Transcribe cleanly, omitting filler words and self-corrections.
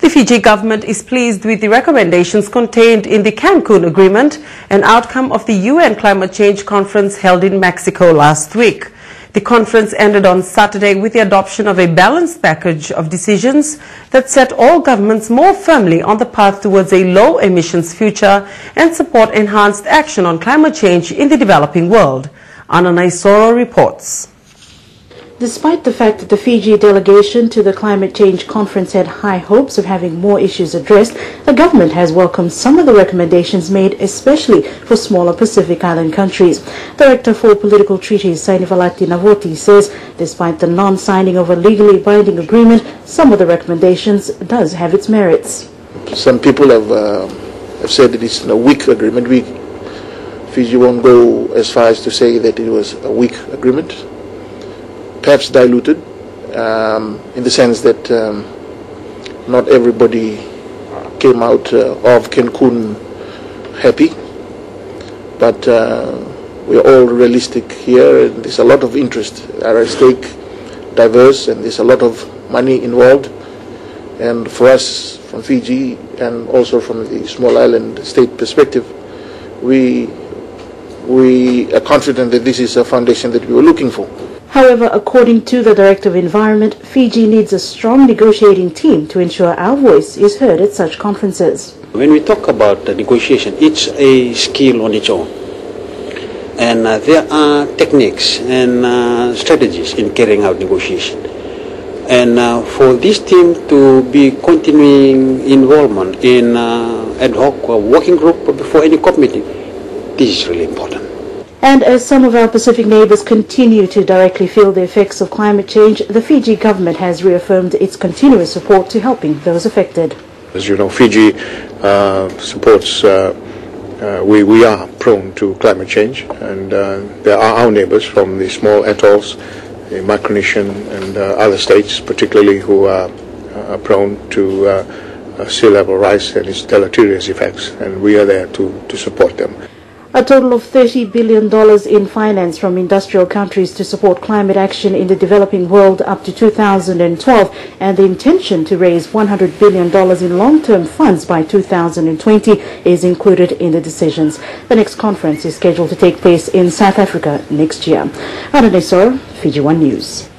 The Fiji government is pleased with the recommendations contained in the Cancun Agreement, an outcome of the UN Climate Change Conference held in Mexico last week. The conference ended on Saturday with the adoption of a balanced package of decisions that set all governments more firmly on the path towards a low-emissions future and support enhanced action on climate change in the developing world. Anna Naisoro reports. Despite the fact that the Fiji delegation to the climate change conference had high hopes of having more issues addressed, the government has welcomed some of the recommendations made, especially for smaller Pacific Island countries. Director for Political Treaties, Navoti, says despite the non-signing of a legally binding agreement, some of the recommendations does have its merits. Some people have said that it's a weak agreement. Fiji won't go as far as to say that it was a weak agreement. Perhaps diluted, in the sense that not everybody came out of Cancun happy, but we're all realistic here, and there's a lot of interest at stake, diverse, and there's a lot of money involved. And for us from Fiji, and also from the small island state perspective, we are confident that this is a foundation that we were looking for. However, according to the Director of Environment, Fiji needs a strong negotiating team to ensure our voice is heard at such conferences. When we talk about the negotiation, it's a skill on its own. And there are techniques and strategies in carrying out negotiation. And for this team to be continuing involvement in ad hoc working group before any COP meeting, this is really important. And as some of our Pacific neighbours continue to directly feel the effects of climate change, the Fiji government has reaffirmed its continuous support to helping those affected. As you know, Fiji supports, we are prone to climate change, and there are our neighbours from the small atolls, the Micronesian and other states particularly, who are prone to sea level rise and its deleterious effects, and we are there to support them. A total of $30 billion in finance from industrial countries to support climate action in the developing world up to 2012, and the intention to raise $100 billion in long-term funds by 2020 is included in the decisions. The next conference is scheduled to take place in South Africa next year. Anna Naisoro, Fiji One News.